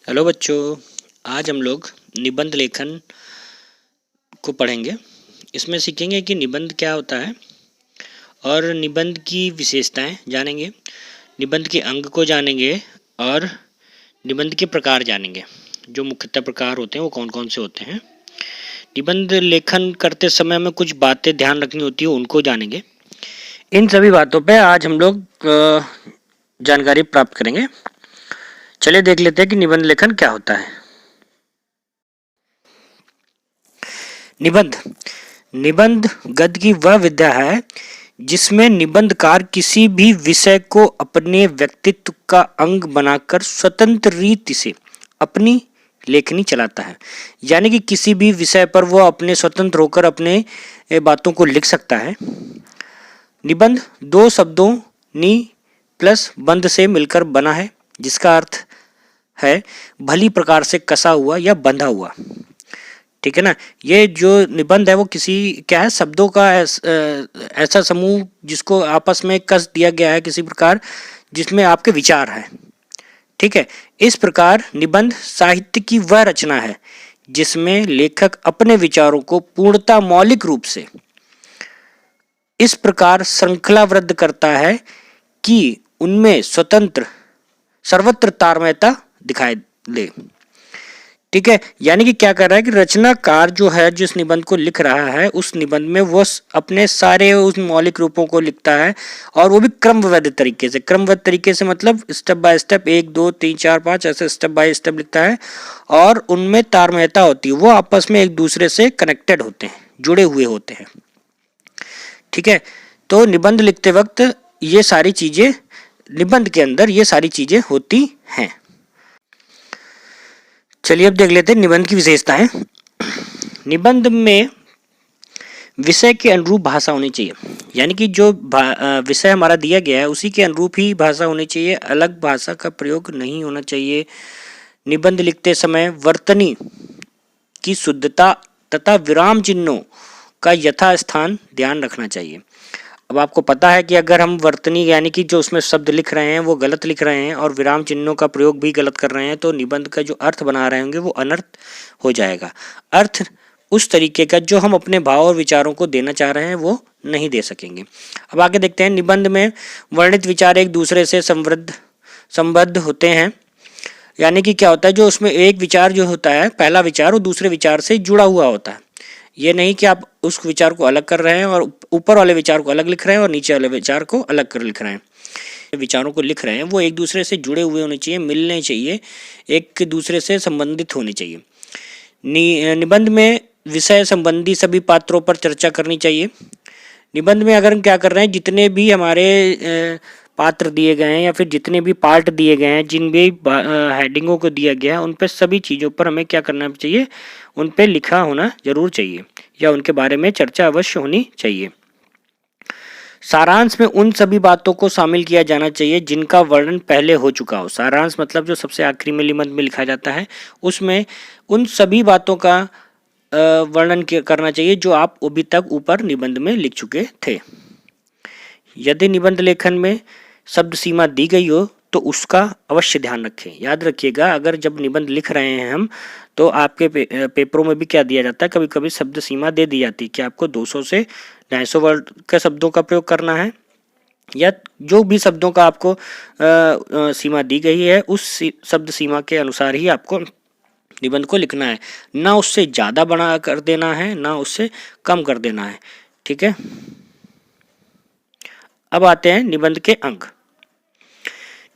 Hello बच्चों, आज हम लोग निबंध लेखन को पढ़ेंगे। इसमें सीखेंगे कि निबंध क्या होता है और निबंध की विशेषताएं जानेंगे, निबंध के अंग को जानेंगे और निबंध के प्रकार जानेंगे। जो मुख्यतः प्रकार होते हैं वो कौन कौन से होते हैं। निबंध लेखन करते समय हमें कुछ बातें ध्यान रखनी होती है, उनको जानेंगे। इन सभी बातों पे आज हम लोग जानकारी प्राप्त करेंगे। चलिए देख लेते हैं कि निबंध लेखन क्या होता है। निबंध निबंध गद्य की वह विद्या है जिसमें निबंधकार किसी भी विषय को अपने व्यक्तित्व का अंग बनाकर स्वतंत्र रीति से अपनी लेखनी चलाता है। यानी कि किसी भी विषय पर वो अपने स्वतंत्र होकर अपने बातों को लिख सकता है। निबंध दो शब्दों नि प्लस बंध से मिलकर बना है, जिसका अर्थ है भली प्रकार से कसा हुआ या बंधा हुआ। ठीक है ना। ये जो निबंध है वो किसी क्या है, शब्दों का ऐसा समूह जिसको आपस में कस दिया गया है किसी प्रकार, जिसमें आपके विचार है। ठीक है। इस प्रकार निबंध साहित्य की वह रचना है जिसमें लेखक अपने विचारों को पूर्णतः मौलिक रूप से इस प्रकार श्रृंखलाबद्ध करता है कि उनमें स्वतंत्र सर्वत्र तारमयता दिखाई दे। ठीक है। यानी कि क्या कर रहा है कि रचनाकार जो है जिस निबंध को लिख रहा है उस निबंध में वो अपने सारे उस मौलिक रूपों को लिखता है, और वो भी क्रमबद्ध तरीके से। क्रमबद्ध तरीके से मतलब स्टेप बाय स्टेप 1 2 3 4 5 ऐसे स्टेप बाय स्टेप लिखता है, और उनमें तारमयता होती है, वो आपस में एक दूसरे से कनेक्टेड होते हैं, जुड़े हुए होते हैं। ठीक है। तो निबंध लिखते वक्त ये सारी चीजें, निबंध के अंदर ये सारी चीजें होती हैं। चलिए अब देख लेते हैं निबंध की विशेषताएं। निबंध में विषय के अनुरूप भाषा होनी चाहिए। यानी कि जो विषय हमारा दिया गया है उसी के अनुरूप ही भाषा होनी चाहिए, अलग भाषा का प्रयोग नहीं होना चाहिए। निबंध लिखते समय वर्तनी की शुद्धता तथा विराम चिन्हों का यथास्थान ध्यान रखना चाहिए। अब आपको पता है कि अगर हम वर्तनी यानी कि जो उसमें शब्द लिख रहे हैं वो गलत लिख रहे हैं और विराम चिन्हों का प्रयोग भी गलत कर रहे हैं, तो निबंध का जो अर्थ बना रहे होंगे वो अनर्थ हो जाएगा। अर्थ उस तरीके का जो हम अपने भाव और विचारों को देना चाह रहे हैं वो नहीं दे सकेंगे। अब आगे देखते हैं। निबंध में वर्णित विचार एक दूसरे से संबद्ध होते हैं। यानी कि क्या होता है, जो उसमें एक विचार जो होता है, पहला विचार, वो दूसरे विचार से जुड़ा हुआ होता है। ये नहीं कि आप उस विचार को अलग कर रहे हैं और ऊपर वाले विचार को अलग लिख रहे हैं और नीचे वाले विचार को अलग कर लिख रहे हैं। विचारों को लिख रहे हैं वो एक दूसरे से जुड़े हुए होने चाहिए, मिलने चाहिए, एक दूसरे से संबंधित होने चाहिए। निबंध में विषय संबंधी सभी पात्रों पर चर्चा करनी चाहिए। निबंध में अगर हम क्या कर रहे हैं, जितने भी हमारे पात्र दिए गए हैं या फिर जितने भी पार्ट दिए गए हैं, जिन भी हेडिंगों को दिया गया है, उन पर सभी चीज़ों पर हमें क्या करना चाहिए, उन पर लिखा होना जरूर चाहिए या उनके बारे में चर्चा अवश्य होनी चाहिए। सारांश में उन सभी बातों को शामिल किया जाना चाहिए जिनका वर्णन पहले हो चुका हो। सारांश मतलब जो सबसे आखिरी में निबंध में लिखा जाता है, उसमें उन सभी बातों का वर्णन करना चाहिए जो आप अभी तक ऊपर निबंध में लिख चुके थे। यदि निबंध लेखन में शब्द सीमा दी गई हो तो उसका अवश्य ध्यान रखें। याद रखिएगा, अगर जब निबंध लिख रहे हैं हम, तो आपके पेपरों में भी क्या दिया जाता है, कभी कभी शब्द सीमा दे दी जाती है कि आपको 200 से 250 वर्ड का शब्दों का प्रयोग करना है, या जो भी शब्दों का आपको सीमा दी गई है उस शब्द सीमा के अनुसार ही आपको निबंध को लिखना है। ना उससे ज़्यादा बड़ा कर देना है, ना उससे कम कर देना है। ठीक है। अब आते हैं निबंध के अंग।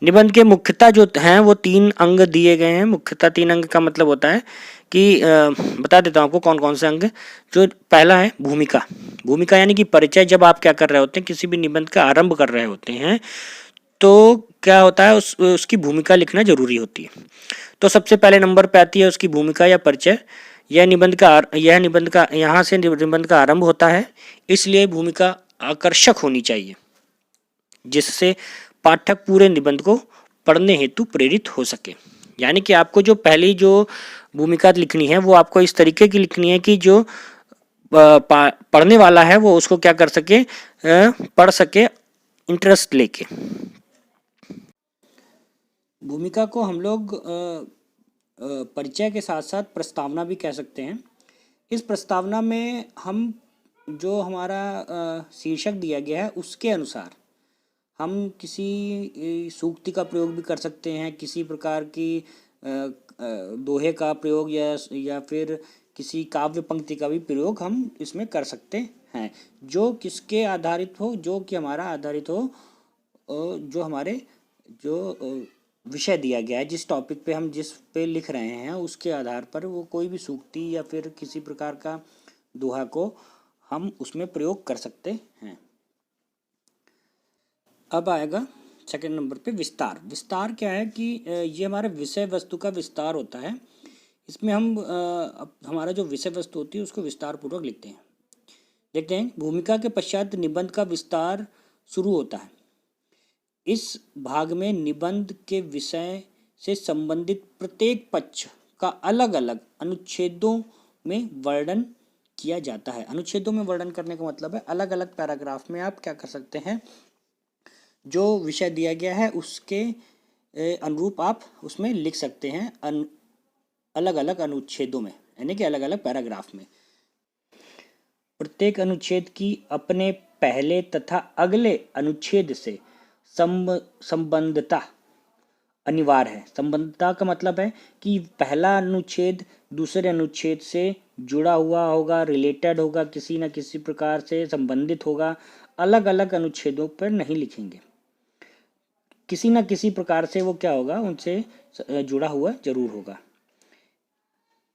निबंध के मुख्यतः जो हैं वो 3 अंग दिए गए हैं। मुख्यतः 3 अंग का मतलब होता है कि बता देता हूँ आपको कौन कौन से अंग। जो पहला है भूमिका। भूमिका यानी कि परिचय। जब आप क्या कर रहे होते हैं, किसी भी निबंध का आरंभ कर रहे होते हैं, तो क्या होता है, उसकी भूमिका लिखना जरूरी होती है। तो सबसे पहले नंबर पे आती है उसकी भूमिका या परिचय। यह निबंध का यहाँ से निबंध का आरंभ होता है, इसलिए भूमिका आकर्षक होनी चाहिए जिससे पाठक पूरे निबंध को पढ़ने हेतु प्रेरित हो सके। यानी कि आपको जो पहली जो भूमिका लिखनी है वो आपको इस तरीके की लिखनी है कि जो पढ़ने वाला है वो उसको क्या कर सके, पढ़ सके इंटरेस्ट लेके। भूमिका को हम लोग परिचय के साथ साथ प्रस्तावना भी कह सकते हैं। इस प्रस्तावना में हम जो हमारा शीर्षक दिया गया है उसके अनुसार हम किसी सूक्ति का प्रयोग भी कर सकते हैं, किसी प्रकार की दोहे का प्रयोग या फिर किसी काव्य पंक्ति का भी प्रयोग हम इसमें कर सकते हैं, जो किसके आधारित हो, जो कि हमारा आधारित हो, जो हमारे जो विषय दिया गया है, जिस टॉपिक पे हम जिस पे लिख रहे हैं उसके आधार पर वो कोई भी सूक्ति या फिर किसी प्रकार का दोहा को हम उसमें प्रयोग कर सकते हैं। अब आएगा सेकंड नंबर पे विस्तार। विस्तार क्या है कि ये हमारे विषय वस्तु का विस्तार होता है। इसमें हम हमारा जो विषय वस्तु होती है उसको विस्तार पूर्वक लिखते हैं। देखते हैं, भूमिका के पश्चात निबंध का विस्तार शुरू होता है। इस भाग में निबंध के विषय से संबंधित प्रत्येक पक्ष का अलग अलग अनुच्छेदों में वर्णन किया जाता है। अनुच्छेदों में वर्णन करने का मतलब है अलग अलग पैराग्राफ में आप क्या कर सकते हैं, जो विषय दिया गया है उसके अनुरूप आप उसमें लिख सकते हैं अलग अलग अनुच्छेदों में, यानी कि अलग अलग पैराग्राफ में। प्रत्येक अनुच्छेद की अपने पहले तथा अगले अनुच्छेद से संबंधता अनिवार्य है। संबंधता का मतलब है कि पहला अनुच्छेद दूसरे अनुच्छेद से जुड़ा हुआ होगा, रिलेटेड होगा, किसी न किसी प्रकार से संबंधित होगा। अलग अलग अनुच्छेदों पर नहीं लिखेंगे, किसी न किसी प्रकार से वो क्या होगा, उनसे जुड़ा हुआ जरूर होगा।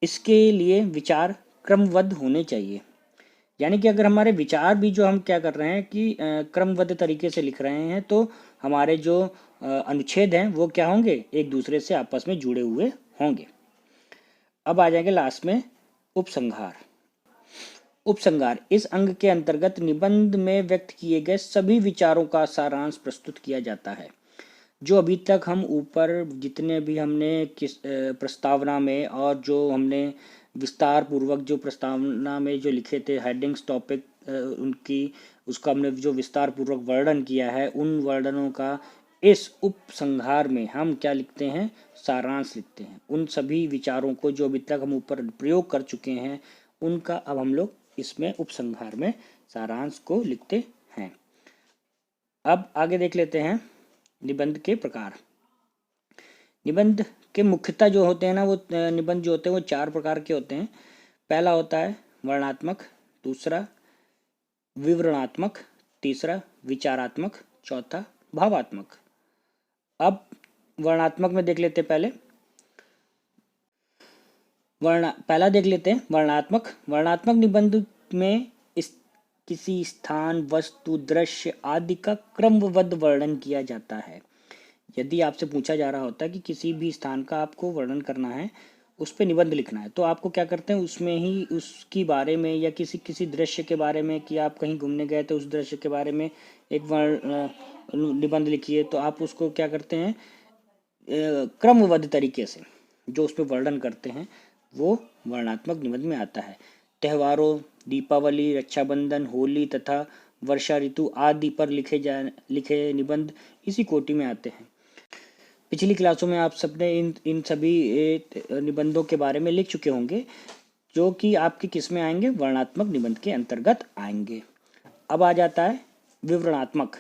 इसके लिए विचार क्रमबद्ध होने चाहिए, यानी कि अगर हमारे विचार भी जो हम क्या कर रहे हैं कि क्रमबद्ध तरीके से लिख रहे हैं तो हमारे जो अनुच्छेद हैं वो क्या होंगे, एक दूसरे से आपस में जुड़े हुए होंगे। अब आ जाएंगे लास्ट में उपसंहार। उपसंहार इस अंग के अंतर्गत निबंध में व्यक्त किए गए सभी विचारों का सारांश प्रस्तुत किया जाता है। जो अभी तक हम ऊपर जितने भी हमने किस प्रस्तावना में और जो हमने विस्तार पूर्वक जो प्रस्तावना में जो लिखे थे हेडिंग्स टॉपिक उनकी उसका हमने जो विस्तार पूर्वक वर्णन किया है, उन वर्णनों का इस उपसंहार में हम क्या लिखते हैं, सारांश लिखते हैं। उन सभी विचारों को जो अभी तक हम ऊपर प्रयोग कर चुके हैं उनका अब हम लोग इसमें उपसंहार में सारांश को लिखते हैं। अब आगे देख लेते हैं निबंध के प्रकार। निबंध के मुख्यतः जो होते हैं ना, वो निबंध जो होते हैं वो 4 प्रकार के होते हैं। पहला होता है वर्णनात्मक, दूसरा विवरणात्मक, तीसरा विचारात्मक, चौथा भावात्मक। अब वर्णनात्मक में देख लेते हैं पहला देख लेते हैं वर्णनात्मक। वर्णनात्मक निबंध में किसी स्थान, वस्तु, दृश्य आदि का क्रमबद्ध वर्णन किया जाता है। यदि आपसे पूछा जा रहा होता है कि किसी भी स्थान का आपको वर्णन करना है, उस पर निबंध लिखना है, तो आपको क्या करते हैं, उसमें ही उसकी बारे में या किसी दृश्य के बारे में कि आप कहीं घूमने गए तो उस दृश्य के बारे में एक निबंध लिखिए, तो आप उसको क्या करते हैं, क्रमबद्ध तरीके से जो उस पर वर्णन करते हैं वो वर्णनात्मक निबंध में आता है। त्योहारों, दीपावली, रक्षाबंधन, होली तथा वर्षा ऋतु आदि पर लिखे निबंध इसी कोटि में आते हैं। पिछली क्लासों में आप सबने इन सभी निबंधों के बारे में लिख चुके होंगे, जो कि आपके किस में आएंगे, वर्णनात्मक निबंध के अंतर्गत आएंगे। अब आ जाता है विवरणात्मक।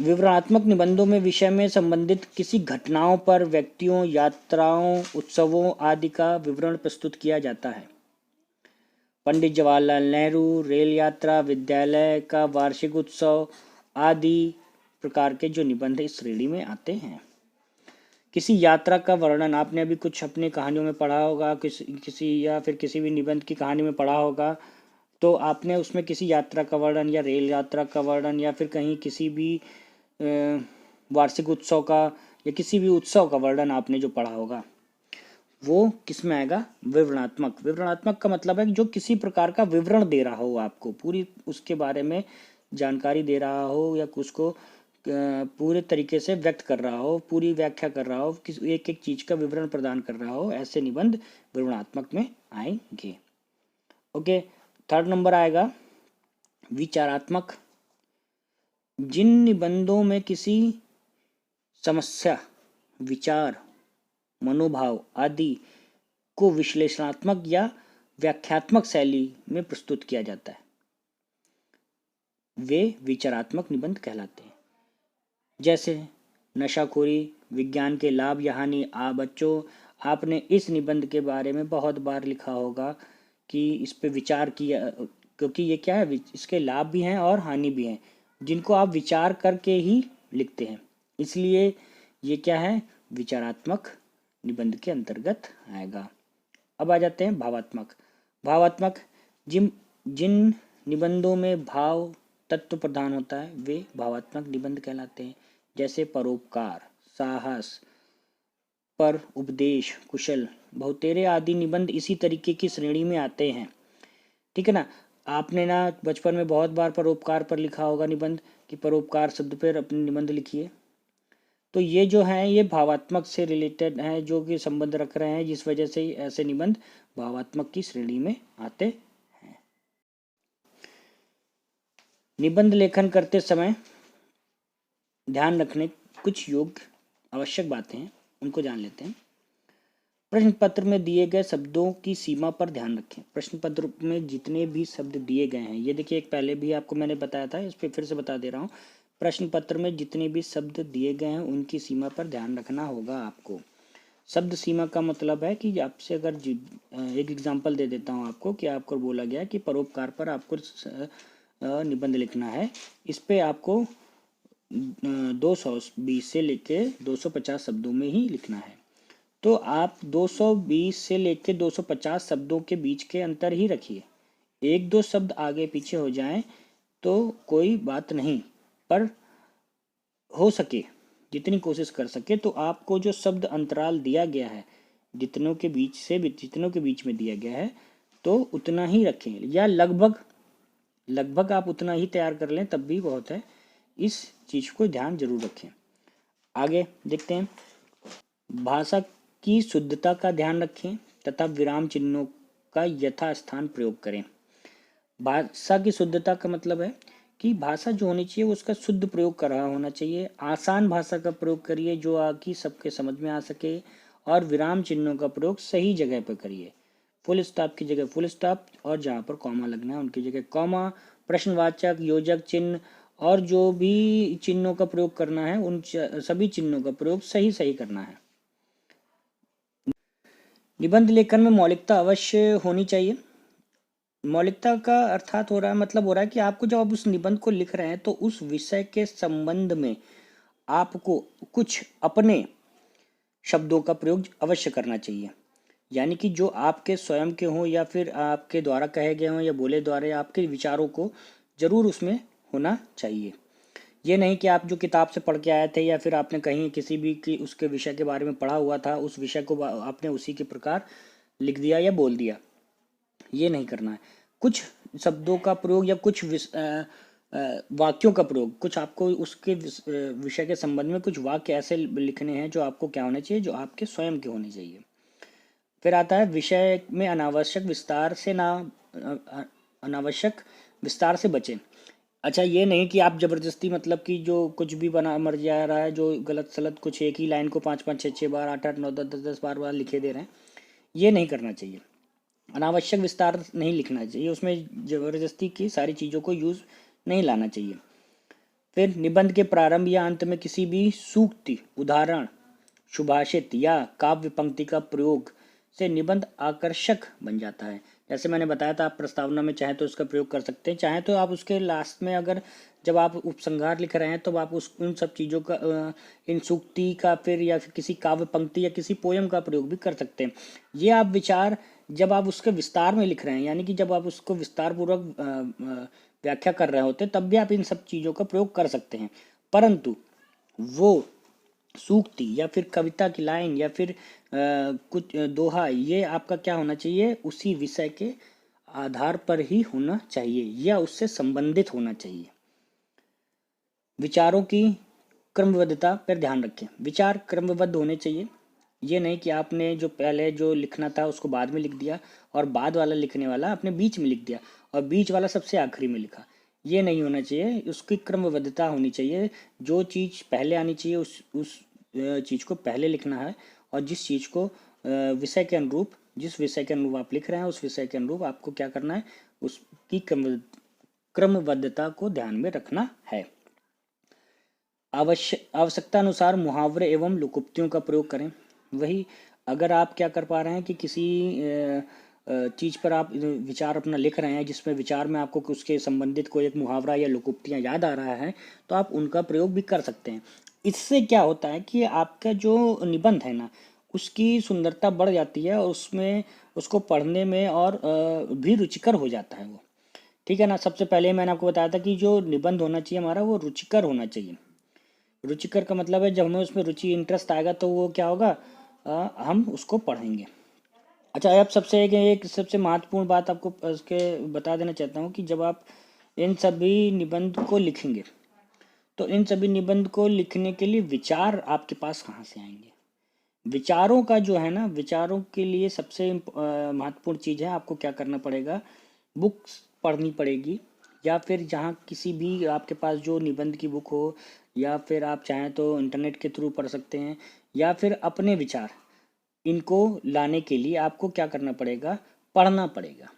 विवरणात्मक निबंधों में विषय में संबंधित किसी घटनाओं पर व्यक्तियों, यात्राओं, उत्सवों आदि का विवरण प्रस्तुत किया जाता है। पंडित जवाहरलाल नेहरू रेल यात्रा, विद्यालय का वार्षिक उत्सव आदि प्रकार के जो निबंध इस श्रेणी में आते हैं। किसी यात्रा का वर्णन आपने अभी कुछ अपनी कहानियों में पढ़ा होगा, किसी या फिर किसी भी निबंध की कहानी में पढ़ा होगा, तो आपने उसमें किसी यात्रा का वर्णन या रेल यात्रा का वर्णन या फिर कहीं किसी भी वार्षिक उत्सव का या किसी भी उत्सव का वर्णन आपने जो पढ़ा होगा वो किस में आएगा, विवरणात्मक। विवरणात्मक का मतलब है जो किसी प्रकार का विवरण दे रहा हो, आपको पूरी उसके बारे में जानकारी दे रहा हो या उसको पूरे तरीके से व्यक्त कर रहा हो, पूरी व्याख्या कर रहा हो, एक एक चीज का विवरण प्रदान कर रहा हो, ऐसे निबंध विवरणात्मक में आएंगे। ओके, थर्ड नंबर आएगा विचारात्मक। जिन निबंधों में किसी समस्या, विचार मनोभाव आदि को विश्लेषणात्मक या व्याख्यात्मक शैली में प्रस्तुत किया जाता है, वे विचारात्मक निबंध कहलाते हैं। जैसे नशाखोरी, विज्ञान के लाभ या हानि। बच्चों, आपने इस निबंध के बारे में बहुत बार लिखा होगा कि इस पे विचार किया, क्योंकि ये क्या है, इसके लाभ भी हैं और हानि भी हैं, जिनको आप विचार करके ही लिखते हैं, इसलिए ये क्या है, विचारात्मक निबंध के अंतर्गत आएगा। अब आ जाते हैं भावात्मक। भावात्मक जिन जिन निबंधों में भाव तत्व प्रधान होता है वे भावात्मक निबंध कहलाते हैं। जैसे परोपकार, साहस, पर उपदेश, कुशल, बहुतेरे आदि निबंध इसी तरीके की श्रेणी में आते हैं। ठीक है ना। आपने ना बचपन में बहुत बार परोपकार पर लिखा होगा निबंध कि परोपकार शब्द पर अपने निबंध लिखिए। तो ये जो है ये भावात्मक से रिलेटेड है, जो कि संबंध रख रहे हैं, जिस वजह से ऐसे निबंध भावात्मक की श्रेणी में आते हैं। निबंध लेखन करते समय ध्यान रखने कुछ योग्य आवश्यक बातें हैं, उनको जान लेते हैं। प्रश्न पत्र में दिए गए शब्दों की सीमा पर ध्यान रखें। प्रश्न पत्र में जितने भी शब्द दिए गए हैं, ये देखिए एक पहले भी आपको मैंने बताया था, इस पर फिर से बता दे रहा हूँ। प्रश्न पत्र में जितने भी शब्द दिए गए हैं उनकी सीमा पर ध्यान रखना होगा आपको। शब्द सीमा का मतलब है कि आपसे अगर एक एग्जांपल दे देता हूँ आपको कि आपको बोला गया कि परोपकार पर आपको निबंध लिखना है, इस पे आपको 220 से लेके 250 शब्दों में ही लिखना है। तो आप 220 से लेके 250 शब्दों के बीच के अंतर ही रखिए। एक दो शब्द आगे पीछे हो जाएं तो कोई बात नहीं, पर हो सके जितनी कोशिश कर सके तो आपको जो शब्द अंतराल दिया गया है, जितनों के बीच में दिया गया है, तो उतना ही रखें, या लगभग आप उतना ही तैयार कर लें तब भी बहुत है। इस चीज़ को ध्यान जरूर रखें। आगे देखते हैं। भाषा की शुद्धता का ध्यान रखें तथा विराम चिन्हों का यथास्थान प्रयोग करें। भाषा की शुद्धता का मतलब है कि भाषा जो होनी चाहिए उसका शुद्ध प्रयोग कर रहा होना चाहिए। आसान भाषा का प्रयोग करिए जो आगे सबके समझ में आ सके, और विराम चिन्हों का प्रयोग सही जगह पर करिए। फुल स्टॉप की जगह फुल स्टॉप, और जहाँ पर कॉमा लगना है उनकी जगह कॉमा। प्रश्नवाचक, योजक चिन्ह और जो भी चिन्हों का प्रयोग करना है उन सभी चिन्हों का प्रयोग सही करना है। निबंध लेखन में मौलिकता अवश्य होनी चाहिए। मौलिकता का अर्थात हो रहा है कि आपको जब आप उस निबंध को लिख रहे हैं तो उस विषय के संबंध में आपको कुछ अपने शब्दों का प्रयोग अवश्य करना चाहिए, यानी कि जो आपके स्वयं के हों या फिर आपके द्वारा कहे गए हों या बोले द्वारा आपके विचारों को जरूर उसमें होना चाहिए। ये नहीं कि आप जो किताब से पढ़ के आए थे या फिर आपने कहीं किसी भी की उसके विषय के बारे में पढ़ा हुआ था, उस विषय को आपने उसी के प्रकार लिख दिया या बोल दिया, ये नहीं करना है। कुछ शब्दों का प्रयोग या कुछ वाक्यों का प्रयोग, कुछ आपको उसके विषय के संबंध में कुछ वाक्य ऐसे लिखने हैं जो आपको क्या होने चाहिए, जो आपके स्वयं के होने चाहिए। फिर आता है विषय में अनावश्यक विस्तार से बचें। अच्छा, ये नहीं कि आप जबरदस्ती मतलब कि जो कुछ भी बना मर जा रहा है, जो गलत सलत कुछ एक ही लाइन को 5-5, 6-6 बार, 8-8, 9-10, 10-10 बार लिखे दे रहे हैं, ये नहीं करना चाहिए। अनावश्यक विस्तार नहीं लिखना चाहिए, उसमें जबरदस्ती की सारी चीज़ों को यूज़ नहीं लाना चाहिए। फिर निबंध के प्रारंभ या अंत में किसी भी सूक्ति, उदाहरण, सुभाषित या काव्य पंक्ति का प्रयोग से निबंध आकर्षक बन जाता है। जैसे मैंने बताया था, आप प्रस्तावना में चाहे तो उसका प्रयोग कर सकते हैं, चाहे तो आप उसके लास्ट में अगर जब आप उपसंहार लिख रहे हैं तो आप उन सब चीज़ों का इन सूक्ति का फिर या फिर किसी काव्य पंक्ति या किसी पोयम का प्रयोग भी कर सकते हैं। ये आप विचार जब आप उसके विस्तार में लिख रहे हैं, यानी कि जब आप उसको विस्तार पूर्वक व्याख्या कर रहे होते हैं, तब भी आप इन सब चीज़ों का प्रयोग कर सकते हैं। परंतु वो सूक्ति या फिर कविता की लाइन या फिर कुछ दोहा, ये आपका क्या होना चाहिए, उसी विषय के आधार पर ही होना चाहिए या उससे संबंधित होना चाहिए। विचारों की क्रमबद्धता पर ध्यान रखें। विचार क्रमबद्ध होने चाहिए। ये नहीं कि आपने जो पहले जो लिखना था उसको बाद में लिख दिया और बाद वाला लिखने वाला आपने बीच में लिख दिया और बीच वाला सबसे आखिरी में लिखा। ये नहीं होना चाहिए, उसकी क्रमबद्धता होनी चाहिए। जो चीज़ पहले आनी चाहिए उस चीज़ को पहले लिखना है और जिस चीज़ को विषय के अनुरूप, जिस विषय के अनुरूप आप लिख रहे हैं उस विषय के अनुरूप आपको क्या करना है, उसकी क्रमबद्धता को ध्यान में रखना है। आवश्यकता अनुसार मुहावरे एवं लोकोक्तियों का प्रयोग करें। वही अगर आप क्या कर पा रहे हैं कि किसी चीज़ पर आप विचार अपना लिख रहे हैं जिसमें विचार में आपको उसके संबंधित कोई एक मुहावरा या लोकोक्तियाँ याद आ रहा है तो आप उनका प्रयोग भी कर सकते हैं। इससे क्या होता है कि आपका जो निबंध है ना उसकी सुंदरता बढ़ जाती है और उसमें उसको पढ़ने में और भी रुचिकर हो जाता है वो। ठीक है ना। सबसे पहले मैंने आपको बताया था कि जो निबंध होना चाहिए हमारा वो रुचिकर होना चाहिए। रुचिकर का मतलब है जब हमें उसमें रुचि इंटरेस्ट आएगा तो वो क्या होगा, हम उसको पढ़ेंगे। अच्छा, अब एक सबसे महत्वपूर्ण बात आपको उसके बता देना चाहता हूँ कि जब आप इन सभी निबंध को लिखेंगे तो इन सभी निबंध को लिखने के लिए विचार आपके पास कहाँ से आएंगे। विचारों का जो है ना, विचारों के लिए सबसे महत्वपूर्ण चीज़ है, आपको क्या करना पड़ेगा, बुक्स पढ़नी पड़ेगी या फिर जहाँ किसी भी आपके पास जो निबंध की बुक हो या फिर आप चाहें तो इंटरनेट के थ्रू पढ़ सकते हैं या फिर अपने विचार इनको लाने के लिए आपको क्या करना पड़ेगा, पढ़ना पड़ेगा।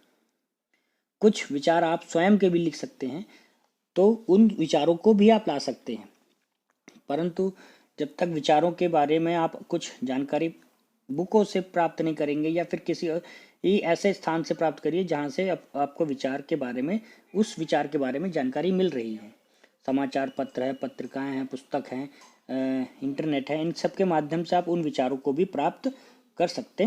कुछ विचार आप स्वयं के भी लिख सकते हैं तो उन विचारों को भी आप ला सकते हैं, परंतु जब तक विचारों के बारे में आप कुछ जानकारी बुकों से प्राप्त नहीं करेंगे या फिर किसी ही ऐसे स्थान से प्राप्त करिए जहाँ से आपको विचार के बारे में, उस विचार के बारे में जानकारी मिल रही है। समाचार पत्र है, पत्रिकाएं हैं, पुस्तक हैं, इंटरनेट है, इन सब के माध्यम से आप उन विचारों को भी प्राप्त कर सकते